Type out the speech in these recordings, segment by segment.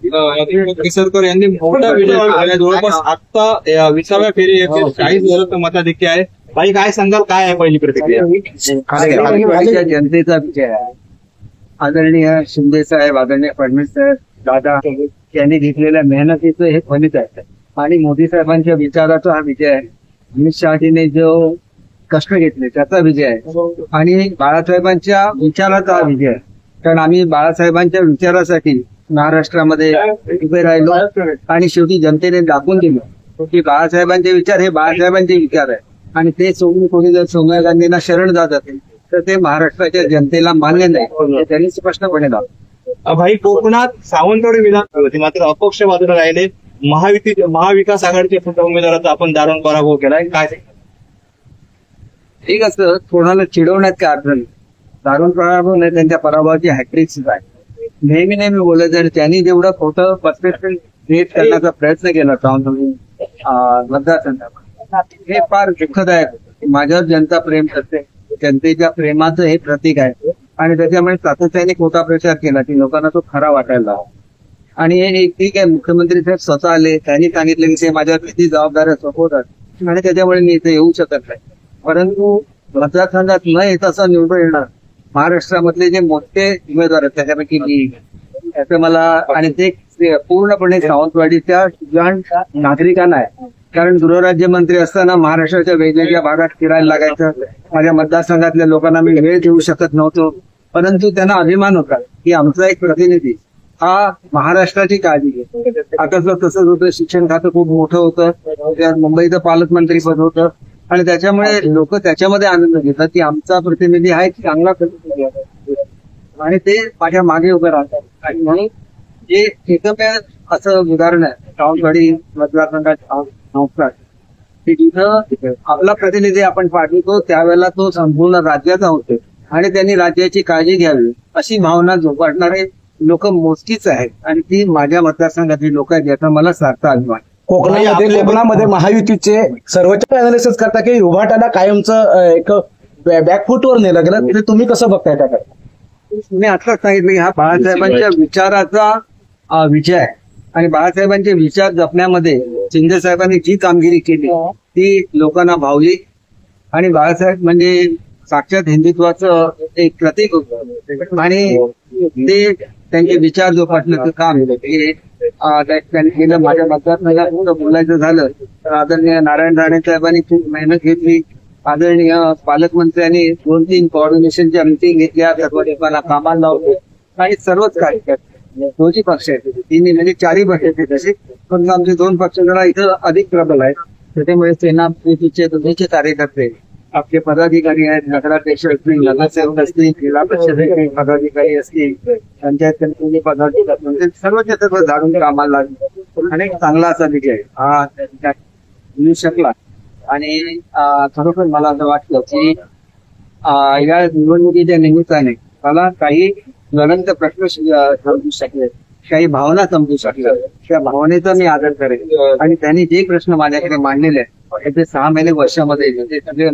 केसरकर यांनी मोठा विजय मिळवला. जवळपास आता 20व्या फेरी 40,000 मताधिक्य आहे. भाई काय सांगाल, काय आहे पहिली प्रतिक्रिया? जनतेचा विजय आहे. आदरणीय शिंदे साहेब, आदरणीय फडणवीस साहेब, दादा यांनी घेतलेल्या मेहनतीचं हे फलित आहे आणि मोदी साहेबांच्या विचाराचा हा विजय आहे. अमित शहाजीने जो कष्ट घेतले त्याचा विजय आहे आणि बाळासाहेबांच्या विचाराचा हा विजय आहे. कारण आम्ही बाळासाहेबांच्या विचारासाठी महाराष्ट्रामध्ये उभे राहिलो आणि शेवटी जनतेने दाखवून दिलं की बाळासाहेबांचे विचार हे बाळासाहेबांचे विचार आहे आणि ते सोडून कोणी जर सोनिया गांधींना शरण जात असेल तर ते महाराष्ट्राच्या जनतेला मान्य नाही, हे त्यांनी स्पष्टपणे दाखवलं. भाई कोकणात सावंतवाडी विधान होती, मात्र अपक्ष बाजूला राहिले. महाविकास आघाडीच्या उमेदवाराचा आपण दारुण पराभव केलाय, काय? ठीक असतं, कोणाला चिडवण्यात काय अर्थ नाही. दारुण पराभव नाही, त्यांच्या पराभवाची हॅट्रिक सुद्धा आहे. नेहमी बोलायचं आणि त्यांनी जेवढं खोटं परसेप्शन क्रिएट करण्याचा प्रयत्न केला मतदारसंघात, हे फार दुःखदायक. माझ्यावर जनता प्रेम करते, जनतेच्या प्रेमाचं हे प्रतीक आहे आणि त्याच्यामुळे सातत्याने खोटा प्रचार केला की लोकांना तो खरा वाटायला हवा. आणि हे ठीक आहे, मुख्यमंत्री साहेब स्वतः आले, त्यांनी सांगितले की ते माझ्यावर किती जबाबदाऱ्या सोपवतात आणि त्याच्यामुळे मी इथे येऊ शकत नाही. परंतु मतदारसंघात न येत असं निवडून येणार महाराष्ट्रामधले जे मोठे उमेदवार आहेत त्याच्यापैकी मी, त्याचं मला आणि ते पूर्णपणे सावंतवाडीच्या नागरिकांना आहे. कारण गृहराज्यमंत्री असताना महाराष्ट्राच्या वेगवेगळ्या भागात फिरायला लागायचं. माझ्या मतदारसंघातल्या लोकांना मी वेळ देऊ शकत नव्हतो, परंतु त्यांना अभिमान होता की आमचा एक प्रतिनिधी हा महाराष्ट्राची काळजी घेतो. आता तसंच होतं, शिक्षण खातं खूप मोठं होतं, मुंबईचं पालकमंत्रीपद होतं आणि त्याच्यामुळे लोक त्याच्यामध्ये आनंद घेतात की आमचा प्रतिनिधी हा एक चांगला प्रतिनिधी आहे आणि ते माझ्या मागे उभे राहतात. आणि म्हणून जे एकमेव असं उदाहरण आहे सावंतवाडी मतदारसंघात संस्कार की जिथं आपला प्रतिनिधी आपण पाठवतो त्यावेळेला तो संपूर्ण राज्याचा होतो आणि त्यांनी राज्याची काळजी घ्यावी अशी भावना जोपासणारे लोक मोजकीच आहेत आणि ती माझ्या मतदारसंघातली लोक आहेत, याचा मला सार्थ अभिमान. कोकणामध्ये महायुतीचे सर्वोच्च अनालिसिस करता की उभाटाला कायमचं एक बॅकफुटवर नेलं गेलं, ते तुम्ही कसं बघताय त्याकडे? मी आताच सांगितलं की हा बाळासाहेबांच्या विचाराचा विजय आहे आणि बाळासाहेबांचे विचार जपण्यामध्ये शिंदे साहेबांनी जी कामगिरी केली ती लोकांना भावली आणि बाळासाहेब म्हणजे साक्षात हिंदुत्वाचं एक प्रतीक होतं आणि ते त्यांचे विचार जोपासण्याचं काम त्यांनी केलं. माझ्या मतदारसंघात बोलायचं झालं तर आदरणीय नारायण राणे साहेबांनी खूप मेहनत घेतली. आदरणीय पालकमंत्र्यांनी 2-3 कोऑर्डिनेशनच्या मीटिंग घेतल्या, सर्व लोकांना कामाला लावले आणि सर्वच कार्यकर्ते दोन्ही पक्ष आहेत, तिन्ही म्हणजे 4ही पक्ष आहेत तसे, पण आमचे 2 पक्ष जरा इथं अधिक प्रबल आहेत. त्याच्यामुळे सेना युतीचे दोन्हीचे कार्यकर्ते, आपले पदाधिकारी आहेत, नगराध्यक्ष असतील, नगरसेवक असतील, जिल्हा परिषदेचे पदाधिकारी असतील, पंचायत समितीचे पदाधिकारी, सर्वच्या सर्व झाडून कामाला लागले आणि चांगला असा विजय हा मिळू शकला. आणि खरोखर मला असं वाटलं की या निवडणुकीच्या निमित्ताने मला काही ज्वलंत प्रश्न समजू शकले, काही भावना समजू शकल्या, त्या भावनेचा मी आदर करेन आणि त्यांनी जे प्रश्न माझ्याकडे मांडलेले आहेत ते 6 महिने वर्षामध्ये ते सगळे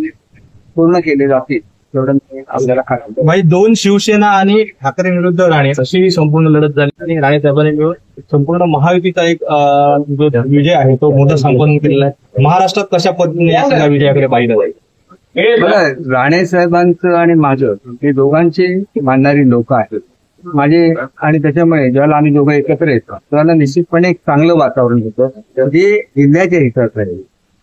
पूर्ण केले जातील एवढं आपल्याला खातं. भाई 2 शिवसेना आणि ठाकरे विरुद्ध राणे अशी संपूर्ण लढत झाली आणि राणे साहेबांनी मिळून संपूर्ण महायुतीचा एक जो विजय आहे तो मोठा संपन्न केलेला आहे. महाराष्ट्रात कशा पद्धतीने या सगळ्या विजयाकडे पाहिलं जाईल? राणे साहेबांचं आणि माझं हे दोघांची मानणारी लोक आहेत माझे आणि त्याच्यामुळे ज्याला आम्ही दोघं एकत्र येतो त्याला निश्चितपणे एक चांगलं वातावरण होतं जे जिल्ह्याच्या हिताचं आहे.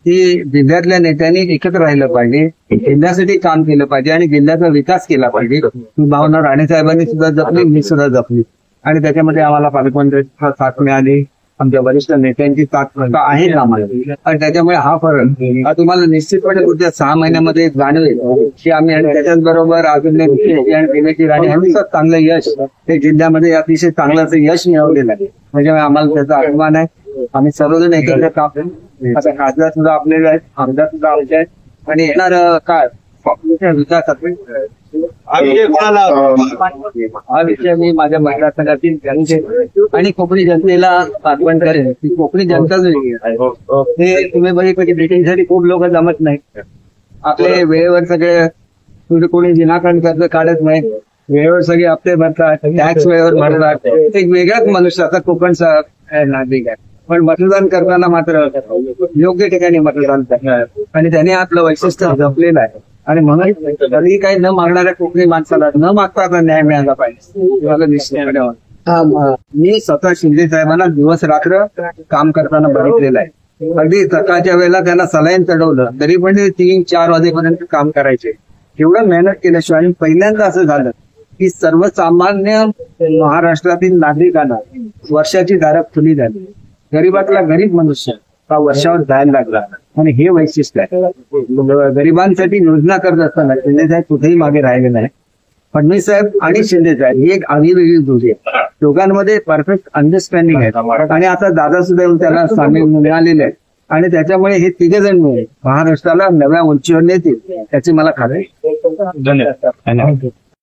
की जिल्ह्यातल्या नेत्यांनी एकत्र राहिलं पाहिजे, जिल्ह्यासाठी काम केलं पाहिजे आणि जिल्ह्याचा विकास केला पाहिजे. ही भावना राणे साहेबांनी सुद्धा जपली, मी सुद्धा जपली आणि त्याच्यामध्ये आम्हाला पालकमंत्र्यांची साथ मिळाली, आमच्या वरिष्ठ नेत्यांची साथ आहे आम्हाला आणि त्याच्यामुळे हा फरक तुम्हाला निश्चितपणे पुढच्या 6 महिन्यामध्ये जाणवेल की आम्ही आणि त्याच्याचबरोबर अजून जिल्ह्याची राणी यांनी चांगलं यश ते जिल्ह्यामध्ये अतिशय चांगलं असं यश मिळवलेलं आहे. त्याच्यामुळे आम्हाला त्याचा अभिमान आहे. आम्ही सर्वजण एकत्र काम करू. आता खासदार सुद्धा आपले आहेत, आमदार सुद्धा आमचे आहेत आणि येणार काळ विकासात हा विषय मी माझ्या मतदारसंघातील जनते आणि कोकणी जनतेला आठवण करेन की कोकणी जनताच वेगळी आहे. ते तुम्ही बघितलं ब्रिटिशसाठी खूप लोक जमत नाहीत, आपले वेळेवर सगळे कोणी विनाकारण कर्ज काढत नाही वेळेवर सगळे हप्ते भरतात, टॅक्स वेळेवर भरतात. एक वेगळाच मनुष्य आता कोकणचा नागरिक आहे, पण मतदान करताना मात्र योग्य ठिकाणी मतदान करणार आणि त्याने आपलं वैशिष्ट्य जपलेलं आहे. आणि म्हणून कधी काही न मागणाऱ्या कोकणी माणसाला न मागता आता न्याय मिळाला पाहिजे मला निश्चितपणे वाटतं. मी स्वतः शिंदे साहेबांना दिवस रात्र काम करताना बघितलेलं आहे. अगदी सकाळच्या वेळेला त्यांना सलाईन चढवलं तरी पण ते 3-4 वाजेपर्यंत काम करायचे. एवढं मेहनत केल्याशिवाय पहिल्यांदा असं झालं की सर्वसामान्य महाराष्ट्रातील नागरिकांना वर्षाची दारं खुली झाली. गरीबातला गरीब मनुष्य हा वर्षावर जायला लागला आणि हे वैशिष्ट्य आहे. गरिबांसाठी योजना करत असताना शिंदे साहेब कुठेही मागे राहिले नाही. फडणवीस साहेब आणि शिंदे साहेब ही एक आगळीवेगळी जोडी आहे. दोघांमध्ये परफेक्ट अंडरस्टँडिंग आहे आणि आता दादा सुद्धा येऊन त्याला सामील मिळालेले आहेत आणि त्याच्यामुळे हे तिघेजण मिळून महाराष्ट्राला नव्या उंचीवर नेतील याची मला खात्री आहे. धन्यवाद.